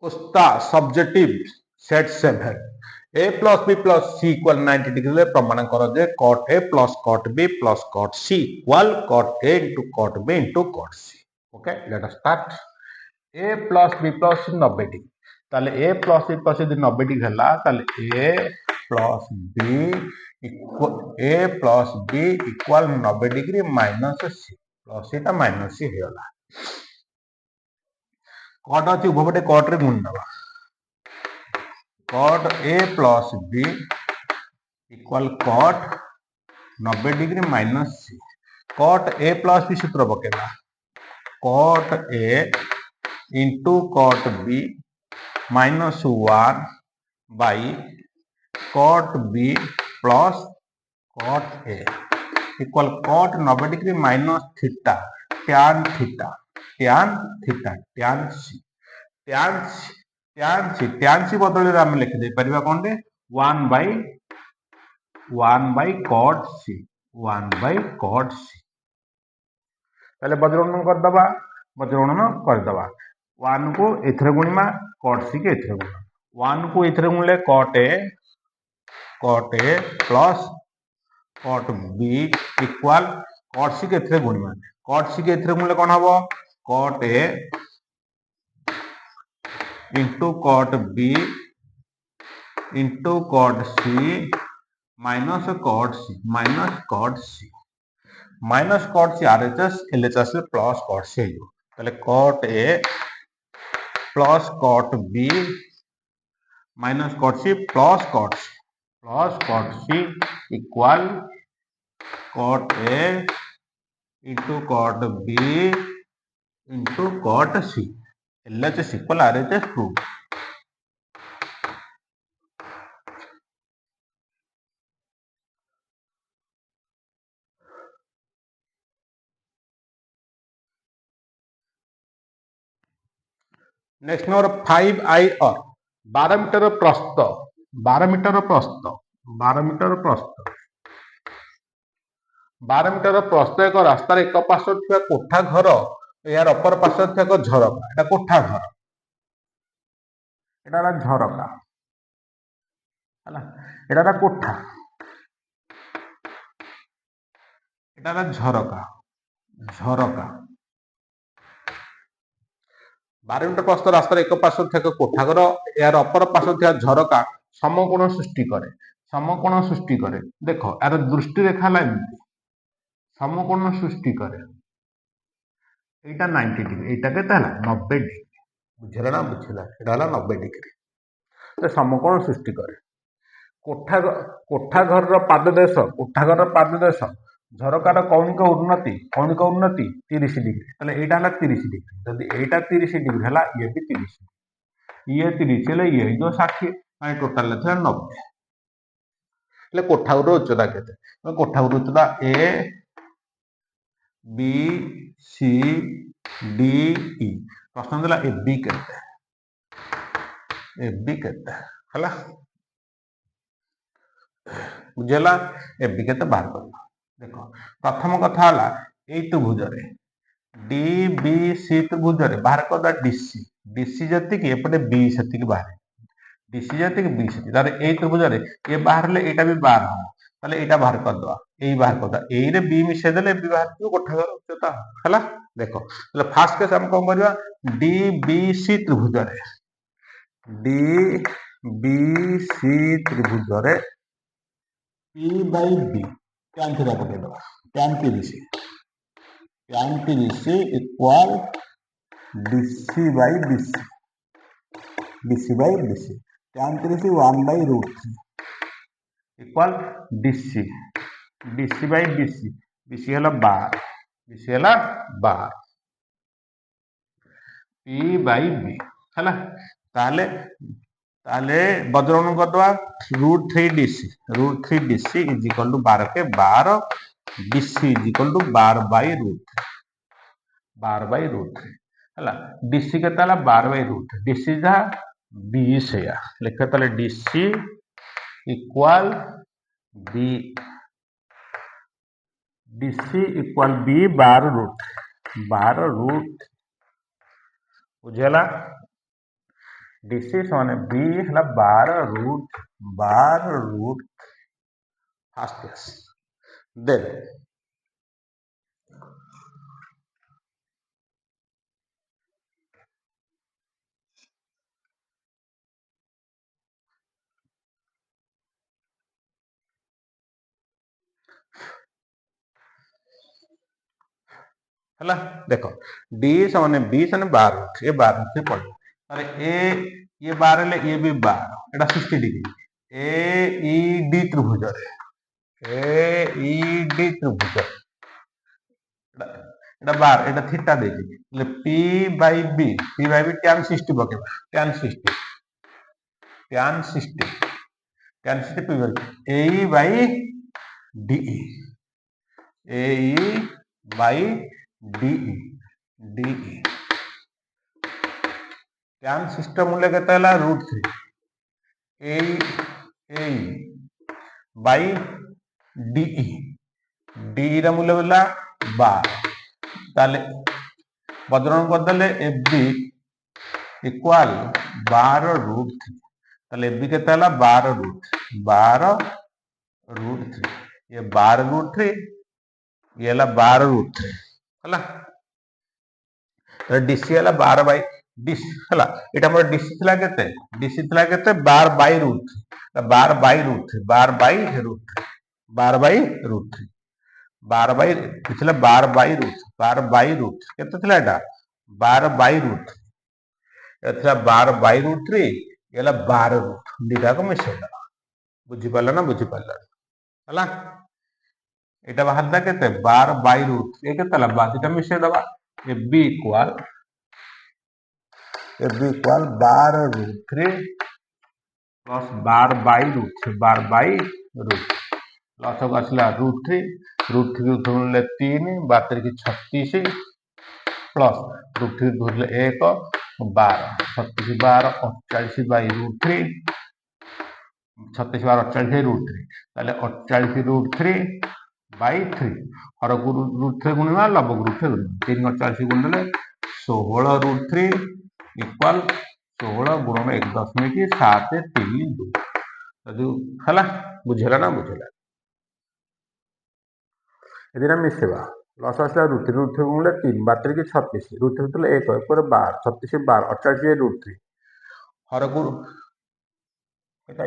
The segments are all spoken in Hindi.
कुस्ता subjective set 7 a plus b plus c equal 90 degree रे प्रमाण करो जे cot a plus cot b plus cot c equal cot a into cot b into cot c. Okay, let us start. a plus b plus 90 degree ताले a plus b plus यदि 90 डिग्री हला ताले a plus b equal 90 degree minus c plus Etah minus c Hella cot अछि उभयपटे cot रे गुण दबा cot a plus b equal cot 90 degree minus c cot a plus b सूत्र पकेला cot a into cot b minus 1 by cot b plus cot a equal cot 90 degree minus theta tan theta tan theta tan c tan c tan c बदल रे हम लिख दे परिबा कोन दे 1 by cot c 1 by cot c ताले बज्रगणन कर दबा 1 को एथरे गुणिमा cot c के एथरे गुणा 1 को एथरे गुणले cot a plus cot b equal cot c के एथरे गुणिमा cot c के एथरे गुणले कोन हबो cot a into cot b into cot c minus cot c minus cot c RHS LHS plus cot c हो ताले cot a plus cot b minus cot c plus cot c equal cot a into cot b into cot c LHS equal RHS proof. Next number 5i और 12 मीटर प्रस्थ 12 मीटर प्रस्थ 12 मीटर प्रस्थ 12 मीटर प्रस्थ एक रास्तार एक पार्श्व थिया कोठा घर यार अपर पार्श्व थिया एक झरका एटा कोठा घर एटा झरका हला एटा कोठा एटा झरका झरका 12 मीटर प्रस्थ रास्तार एक पार्श्व थिया कोठा घर यार अपर पार्श्व थिया झरका समकोण सृष्टि करे देखो यार दृष्टि रेखा ला एमती समकोण सृष्टि करे एटा 90 डिग्री एटा केता हला 90 डिग्री बुझला ना बुझला एटा हला 90 डिग्री तो समकोण सृष्टि करे कोठा घर रो पाद देश झरकार कौणिक उन्नति 30 डिग्री ताले एटा हला 30 डिग्री जदि एटा 30 डिग्री हला ये भी 30 ये 30 हेले ये जो 60 माने टोटल थे 90 ले कोठा घर उच्चता केते कोठा घर उच्चता a b c d e प्रश्न देला ए बी केते हला बुझला ए बी केते बाहर करला देखो प्रथम कथा हला ए त्रिभुज रे डी बी सी त्रिभुज रे बाहर करदा डीसी जति कि एपटे बी सति कि बाहर डीसी जति कि बी सति तारे ए त्रिभुज रे ए बाहर ले एटा भी बाहर हो ताले एटा बाहर कर दवा ए बाहर कर दा ए रे बी मिसे देले बी बाहर को कोठा घर उच्चता हला देखो ताले फर्स्ट केस हम कोन करबा डी बी सी त्रिभुज रे डी बी सी त्रिभुज रे p by b tan theta पके दवा tan 30 equal dc by dc tan 30 1 by root 3 equal dc by dc हला 12 p by b हला ताले बज्रगणन कर दवा √3 dc इज इक्वल टू 12 के 12 dc is equal to 12 by √3 हला dc के ताला 12 by √3 dc जा 20 या लिखे ताले dc इक्वल b b 12 √3 बुझला DC समान B है 12 रूट फास्ट केस देन है देख D समान B समान 12 ये 12 पड़े अरे ये 12 ले ये भी 12 एटा 60 डिग्री AED त्रिभुज AED त्रिभुज এটা বার এটা থিটা ଦେଇଛି એટલે P by B tan 60 ପକେଇବା tan 60 tan 60 tan 60 P AE by DE AE by DE DE tan 60 मूल्य केते ହେଲା √3 AE by DE DE ର ମୂଲ୍ୟ ହେଲା 12 ताले बदलन करदेले FB इक्वल 12 √3 ताले FB केते होला 12 √3 ये 12 √3 ये होला 12 √3 होला तो DC होला 12 बाय DC होला एटा हमर DC थिला केते 12 by √3 12 by √3 12 by √3 12 by √3 12 by पिछले 12 बाय √3 केते थिला एटा 12 बाय √3 एथरा 12 बाय √3 एला 12 √3 दिटा को मिसेला बुझी पाला ना बुझी पाला हला एटा बाहरदा केते 12 बाय √3 ए केते ला बादिटा मिसे दबा FB equal 12 √3 plus 12 by √3 12 by √3 लसक आसला √3 √3 धरले 3 12 की 36 प्लस √3 धरले 1 12 36 12 48 बाय √3 36 12 48 √3 ताले 48 √3 बाय 3 हर को √3 गुणिबा लबक √3 गुणिबा 3 48 गुणिले 16 √3 इक्वल 16 गुणन 1.732 जो हला बुझेला ना बुझेला एदिना मिसेबा लस आसला √3 गुणले 3 12 की 36 √3 तले 1 1 पर 12 36 12 48 √3 हर को एटा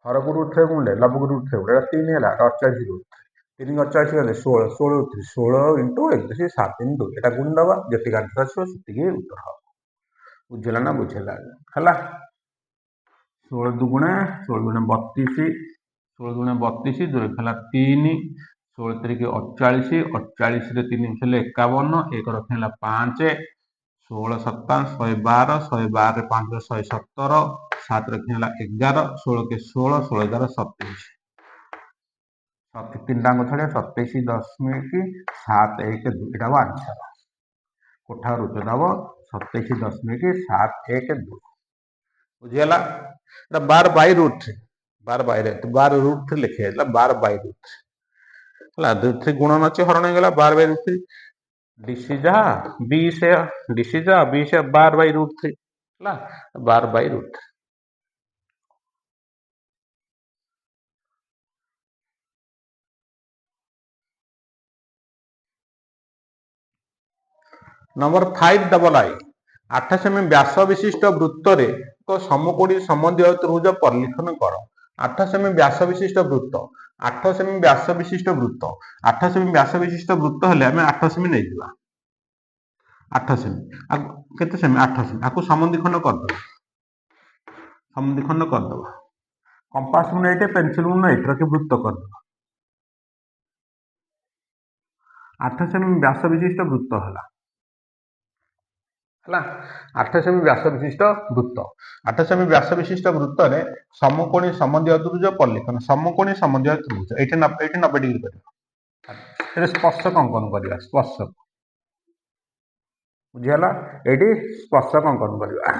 हर को √3 गुणले लबक √3 एटा 3 हैला 48 √3 3 48 गले 16 16 √3 16 into 1.732 एटा गुण दबा जति आंसर आछो सेति उत्तर हो बुझला ना बुझला हला 16 दुगुणे 16 गुणे 32 16 गुणे 32 2 खेला 3 16 तरीके 48 48 रे 3 खेले 51 1 रखेला 5 16 7 112 112 रे 5 रे 117 7 रखेला 11 16 के 16 16 11 27 3 टांग छड़े 27.712 एटा आंसर कोठा रुचे दब 27.712 बुझियला 12 बाय √3 12 बाय तो 12 √3 लिखे 12 बाय √3 √3 गुणन अच्छे हरण गला 12 बाय √3 DC जा B से 12 by √3 12 by √3 number 5 double I 8 cm व्यास विशिष्ट वृत्त रे एक समकोणी समद्विबाहु त्रिभुज परिलिखन कर 8 सेमी व्यास विशिष्ट वृत्त 8 सेमी व्यास विशिष्ट वृत्त 8 सेमी व्यास विशिष्ट वृत्त हेले हमें 8 सेमी नहीं जिबा 8 सेमी केते सेमी 8 सेमी आकु समद्विखंड कर दो समद्विखंड कर दो कंपास मुने एटे पेंसिल मुने एटे रखे वृत्त कर दो 8 सेमी व्यास विशिष्ट वृत्त हला 8 सेमी व्यास विशिष्ट वृत्त 8 सेमी व्यास विशिष्ट वृत्त रे समकोणी समद्विबाहु त्रिभुज परिलिखन समकोणी समद्विबाहु त्रिभुज एटे 90 डिग्री करियो एटे स्पर्शक अंकन करिया स्पर्शक बुझियला एटी स्पर्शक अंकन करिया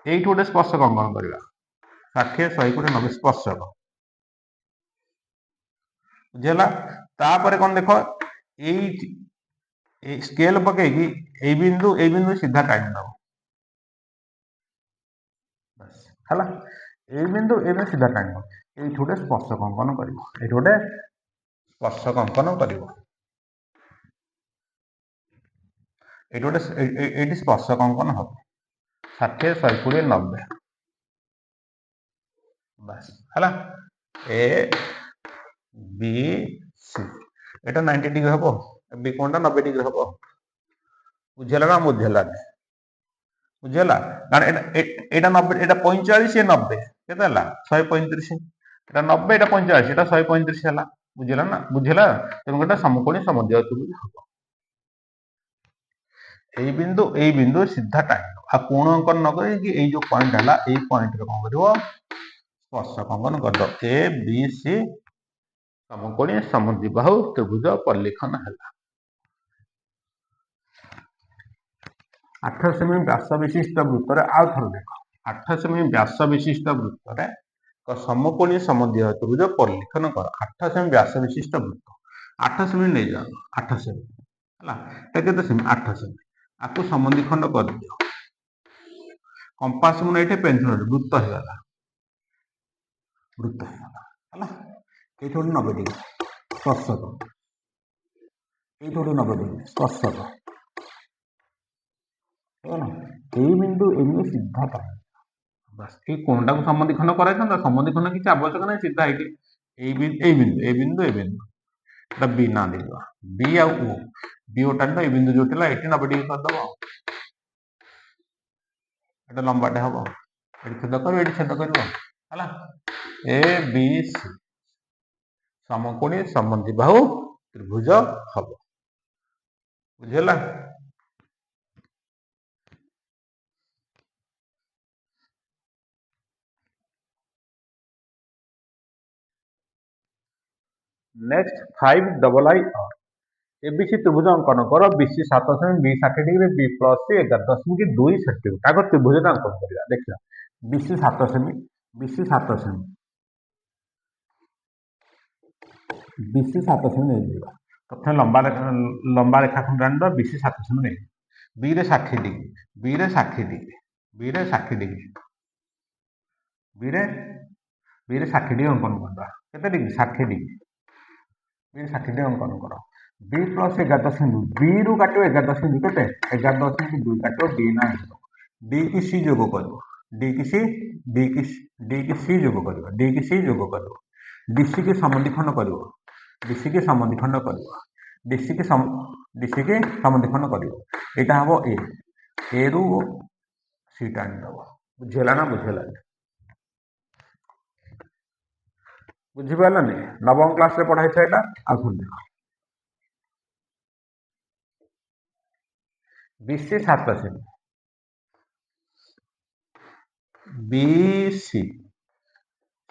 एइट गोटे स्पर्शक अंकन करिया 60 100 कोटे 90 स्पर्शक बुझियला तापर कोन देखो एइट स्केल पके ए बिंदु सीधा टाइम दब ହେଲା। ଏଇ ବିନ୍ଦୁ ଏବେ ସିଧା ଟାଣିବ, ଏଇଠି ଗୋଟେ ସ୍ପର୍ଶକ ଅଙ୍କନ କରିବ, ଏଇଠି ଗୋଟେ ସ୍ପର୍ଶକ ଅଙ୍କନ କରିବ, ଏଇଠି ଗୋଟେ ଏଇଠି ସ୍ପର୍ଶକ ଅଙ୍କନ ହବ 60 120 90 ବାସ୍ ହେଲା। ଏ বি সি এটা 90 ডিগ্রি হব, বি কোণটা 90 ডিগ্রি হব। বুঝিলা না বুঝিলা বুঝিলা? কারণ এটা 90 এটা 45 এ 90 কেতে হলা 135, এটা 90 এটা 45 এটা 135 ହେଲା। ବୁଝିଲା ନା ବୁଝିଲା? ତେଣୁ এটা ସମକୋଣୀ ସମଦ୍ୱିବାହୁ ତ୍ରିଭୁଜ ହବ। ଏଇ ବିନ୍ଦୁ ସିଧା ଟାଣିବ, ଆଉ କୋଣ ଅଙ୍କନ ନ କରିକି ଏଇ ଯୋଉ ପଏଣ୍ଟ ହେଲା ଏଇ ପଏଣ୍ଟରେ କଣ କରିବ ସ୍ପର୍ଶକ ଅଙ୍କନ କରିଦବ। ଏ ବି ସି ସମକୋଣୀ ସମଦ୍ୱିବାହୁ ତ୍ରିଭୁଜ ପରିଲିଖନ ହେଲା। 8 ସେମି ବ୍ୟାସ ବିଶିଷ୍ଟ ବୃତ୍ତରେ ଆଉ ଥରେ ଦେଖ, 8 ସେମି ବ୍ୟାସ ବିଶିଷ୍ଟ ବୃତ୍ତରେ ଏକ ସମକୋଣୀ ସମଦ୍ୱିବାହୁ ତ୍ରିଭୁଜ ପରିଲିଖନ କର। 8 ସେମି ବ୍ୟାସ ବିଶିଷ୍ଟ ବୃତ୍ତ, 8 ସେମି ନେଇଯାଅ, 8 ସେମି ହେଲା, এটা କେତେ ସେମି 8 ସେମି, ଆକୁ ସମଦ୍ୱିଖଣ୍ଡ କରିଦିଅ। କମ୍ପାସ ମୁଁ ଏଇଠି ପେନ୍ସିଲ ବୃତ୍ତ ହେଇଗଲା, ବୃତ୍ତ ହେଇଗଲା ହେଲା। ଏଇଠି ଗୋଟେ 90 ଡିଗ୍ରୀ ସ୍ପର୍ଶକ, ଏଇଠି ଗୋଟେ 90 ଡିଗ୍ରୀ ସ୍ପର୍ଶକ ହେଲା। ଏଇ ବିନ୍ଦୁ ଏମିତି ସିଧା ଟାଣିବ, ବାସ୍ এই কোণটাକୁ ସମଦ୍ୱିଖଣ୍ଡ କରାଇଥାନ୍ତା, ସମଦ୍ୱିଖଣ୍ଡ କିଛି ଆବଶ୍ୟକ ନାହିଁ, ସିଧା ଏଇଠି এই ବିନ୍ଦୁ এটা বি না ଦେଇଦେବା, বি ଆଉ ଓ, বি ଓ ଟାଣିବା, এই ବିନ୍ଦୁ ଯୋଉଠି ହେଲା ଏଠି 90 ଡିଗ୍ରୀ କରିଦେବ, এটা ଲମ୍ବାଟେ ହବ, ଏଠି ଛେଦ କରିବ, ଏଠି ଛେଦ କରିବ ହେଲା। ଏ ବି ସି ସମକୋଣୀ ସମଦ୍ୱିବାହୁ ତ୍ରିଭୁଜ ହବ। ବୁଝିହେଲା? नेक्स्ट 5II एबीसी त्रिभुज अंकन कर, BC 7 semi, B 60 degree, B plus C 11.2 centimetre. आगे त्रिभुज अंकन करिया, देखिया BC 7 semi, BC 7 semi, BC 7 cm नहीं दिया, प्रथम लंबा रेखाखंड आनिबा, बीसी 7 सेमी नहीं, बी रे 60 डिग्री, बी रे 60 डिग्री, बी रे 60 डिग्री, बी रे 60 डिग्री अंकन करबा, केते डिग्री 60 डिग्री, बी 60 डिग्री अंकन कर। बी प्लस 11.2, बी रु काटो 11.2 केते 11.2 काटो डी ना, डी की सी जोग करो, डी की सी जोग करो, डी की सी जोग करो, डीसी की समद्विखंड करो, डीसी की समद्विखंड करो, डीसी की समद्विखंड करो, एटा हबो ए रु सी टाइम दबो। बुझेला ना बुझेला? बुझिपारलानी? नवम क्लास रे पढ़ाई था एटा, आउ देखो BC 7 semi, BC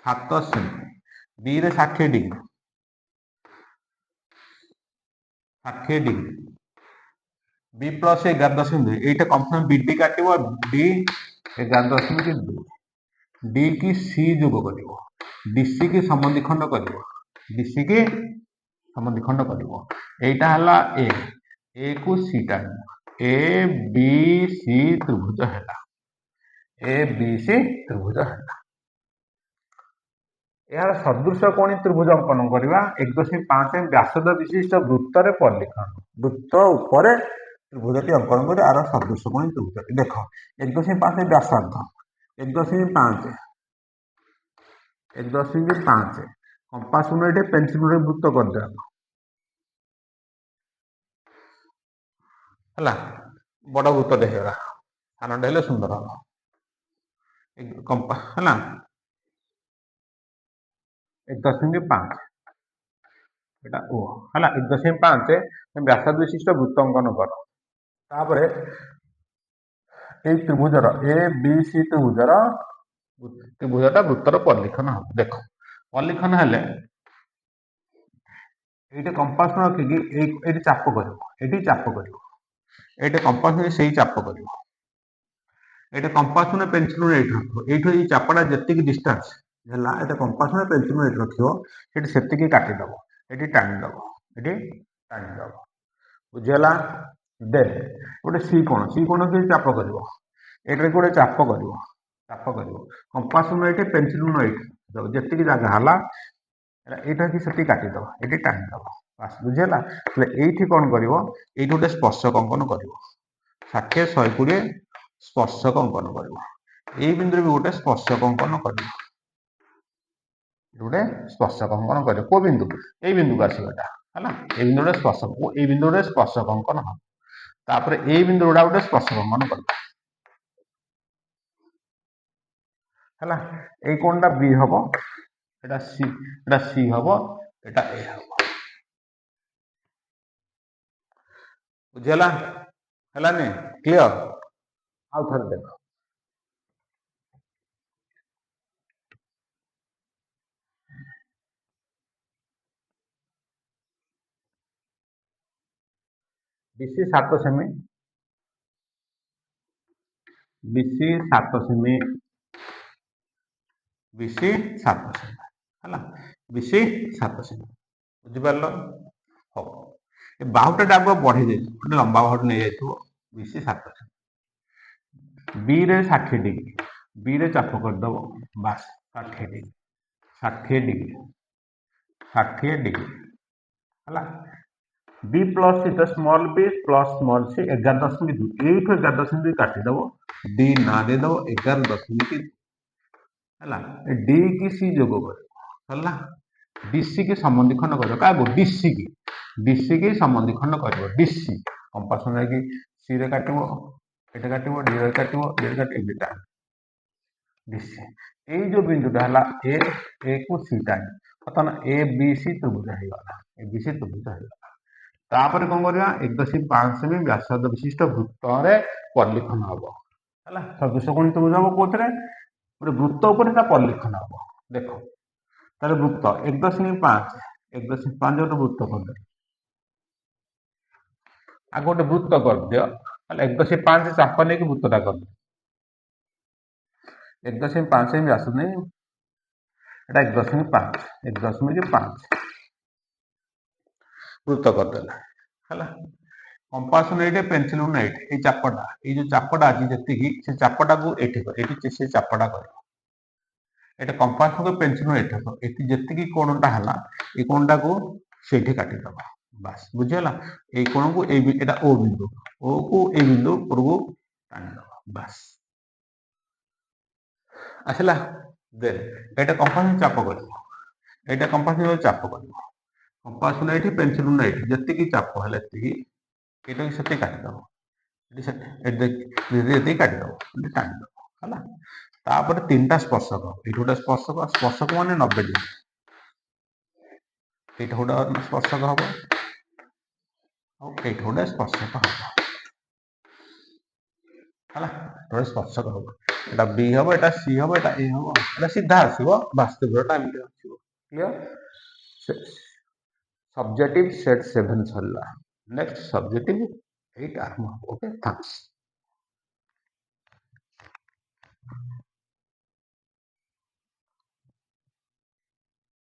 7 semi, B रे 60 डिग्री, 60 डिग्री, बी प्लस 11.2, এইটা কনফার্ম বিডি কাটিব, ডি 11.2, ডি কি সি যোগ করিব, ডিসি কি সমদ্বিখণ্ড করিব, ডিসি কি সমদ্বিখণ্ড করিব, এইটা হলা এ কু সি টানিব, ए बी सी त्रिभुज है, ए बी सी त्रिभुज है। यार सदृश कोणी त्रिभुज अंकन करवा, 1.5 व्यासद विशिष्ट वृत्तर परिलिखन, वृत्त उपरे त्रिभुजटी अंकन कर, आर सदृश कोणी त्रिभुज देख 1.5 व्यासार्ध, 1.5 कंपास पेंसिल वृत्त करदे है, बड़ वृत्त है, सानटे हेले सुंदर हम कंपास है 1.5 एटा ओ है 1.5 व्यासार्ध विशिष्ट वृत्त अंकन कर। तापर ए त्रिभुजर ए बी सी त्रिभुजटा वृत्तर परिलिखन हम। देख परिलिखन हेले ये कंपास रखिकी ये चाप कर, ये चाप कर, ये कंपास से चाप कर, ये कंपास पेनसिल ये चापटा जी डिस्टेंस है, ये कंपास पेनसिल रखिए से काटिदेव, ये टाणीदेव, ये टाणीदेव। बुझीगला? दे गोटे सी कोण के चाप कर, ये गोटे चाप कर, ଚାପ କରିବ। କମ୍ପାସ ନ ଏଇଠି ପେନସିଲ ନ ଏଇଠି ଯେତିକି ଜାଗା ହେଲା ଏଇଟା କି ସେଠି କାଟିଦବ, ଏଠି ଟାଣିଦବ। ବାସ୍ ବୁଝିହେଲା। ହେଲେ ଏଇଠି କଣ କରିବ, ଏଇଠି ଗୋଟେ ସ୍ପର୍ଶକ ଅଙ୍କନ କରିବ। 60 120 ସ୍ପର୍ଶକ ଅଙ୍କନ କରିବ। ଏଇ ବିନ୍ଦୁରେ ବି ଗୋଟେ ସ୍ପର୍ଶକ ଅଙ୍କନ କରିବ। ଗୋଟେ ସ୍ପର୍ଶକ ଅଙ୍କନ କରିବ। କୋଉ ବିନ୍ଦୁ? ଏଇ ବିନ୍ଦୁକୁ ଆସିବ ଏଟା ହେଲା। ଏଇ ବିନ୍ଦୁରେ ସ୍ପର୍ଶକ, ଏଇ ବିନ୍ଦୁରେ ସ୍ପର୍ଶକ ଅଙ୍କନ ହବ। ତାପରେ ଏଇ ବିନ୍ଦୁ ଗୁଡା ଗୋଟେ ସ୍ପର୍ଶକ ଅଙ୍କନ କରିବ ହେଲା। ଏଇ କୋଣଟା B ହବ, এটা C হব, এটা A হব। বুঝিলা? হেলানি ক্লিয়ার? ଆଉ ଥରେ ଦେଖ। BC 7 ସେମି, BC 7 ସେମି, BC 7 ସେମି ହେଲା। BC 7 ସେମି ବୁଝିପାରିଲ? ହଉ ଏ ବାହୁଟା ଟା ଆଗ ବଢେଇ ଦେଇଥିବ, ଗୋଟେ ଲମ୍ବା ବାହୁଟା ନେଇ ଯାଇଥିବ। BC 7 ସେମି, B ରେ 60 ଡିଗ୍ରୀ, B ରେ ଚାପ କରିଦବ। ବାସ୍ 60 ଡିଗ୍ରୀ, 60 ଡିଗ୍ରୀ, 60 ଡିଗ୍ରୀ ହେଲା। B plus C small b plus small C 11.2, ଏଇଠୁ 11.2 କାଟିଦବ, D ନା ଦେଇଦବ 11.2 ହେଲା। D କି C ଯୋଗ କରିବ ହେଲା। DC କି ସମଦ୍ୱିଖଣ୍ଡ କରିବ, କାହାକୁ? DC କି, DC କି ସମଦ୍ୱିଖଣ୍ଡ କରିବ। DC କମ୍ପାସ ନେଇକି C ରେ କାଟିବ, ଏଟା କାଟିବ, D ରେ କାଟିବ, D ରେ କାଟିବ, ଏଇଟା DC। ଏଇ ଯୋଉ ବିନ୍ଦୁଟା ହେଲା A କୁ C ଟାଇମ, ବର୍ତ୍ତମାନ ABC ତ୍ରିଭୁଜ ହେଇଗଲା, ABC ତ୍ରିଭୁଜ ହେଇଗଲା। ତାପରେ କଣ କରିବା, 1.5 ସେମି ବ୍ୟାସାର୍ଦ୍ଧ ବିଶିଷ୍ଟ ବୃତ୍ତରେ ପରିଲିଖନ ହବ ହେଲା। ସଦୃଶ କୋଣୀ ତ୍ରିଭୁଜ ହବ କୋଉଥିରେ? ଗୋଟେ ବୃତ୍ତ ଉପରେ ତା ପରିଲିଖନ ହବ। ଦେଖ ତାହେଲେ ବୃତ୍ତ 1.5 ଗୋଟେ ବୃତ୍ତ କରିଦିଅ। ଆଗ ଗୋଟେ ବୃତ୍ତ କରିଦିଅ ତାହେଲେ 1.5 ଚାପ ନେଇକି ବୃତ୍ତଟା କରିଦିଅ। 1.5 ସେମି ବ୍ୟାସ ନେଇ এটা 1.5 ବୃତ୍ତ କରିଦେଲା ହେଲା। କମ୍ପାସ ନେଇଟେ ପେନସିଲ ନେଇଟେ, ଏଇ ଚାପଟା, ଏଇ ଯୋଉ ଚାପଟା ଅଛି ଯେତିକି, ସେ ଚାପଟାକୁ ଏଠି ସେ ଚାପଟା କରିବ। এটা କମ୍ପାସ କୁ ପେନସିଲ ଏଠି ହବ, ଏଠି ଯେତିକି କୋଣଟା ହେଲା ଏଇ କୋଣଟାକୁ ସେଇଠି କାଟିଦବ। ବାସ୍ ବୁଝିହେଲା। ଏଇ କୋଣକୁ ଏଟା O ବିନ୍ଦୁ, O କୁ ଏଇ ବିନ୍ଦୁ ଉପରକୁ ଟାଣିଦବ। ବାସ୍ ଆସିଲା। ଦେନ ଏଇଟା କମ୍ପାସ ଚାପ କରିବ, ଏଇଟା କମ୍ପାସ ଚାପ କରିବ। କମ୍ପାସ ନେଇଠି ପେନସିଲ ନେଇଠି ଯେତିକି ଚାପ ହେଲା ଏତିକି, ଏଇଟା ସେତିକି କାଟିଦବ, ଏତିକି କାଟିଦବ, ଟାଣିଦବ ହେଲା। ତାପରେ 3ଟା ସ୍ପର୍ଶକ, ଏଇଠି ଗୋଟେ ସ୍ପର୍ଶକ, ସ୍ପର୍ଶକ ମାନେ 90 ଡିଗ୍ରୀ, ଏଇଟା ଗୋଟେ ସ୍ପର୍ଶକ ହବ, ଆଉ ଏଇଠି ଗୋଟେ ସ୍ପର୍ଶକ ହବ ହେଲା। ଗୋଟେ ସ୍ପର୍ଶକ ହବ, এটা B ହବ, এটা C ହବ, এটা A ହବ, এটা ସିଧା ଆସିବ। ବାସ୍ତବଟା ଏମିତି ଆସିବ। କ୍ଲିୟର? ସବଜେକ୍ଟିଭ ସେଟ୍ 7 ସରିଲା। ନେକ୍ସଟ ସବଜେକ୍ଟିଭ 8 ଆରମ୍ଭ ହବ। Okay, thanks.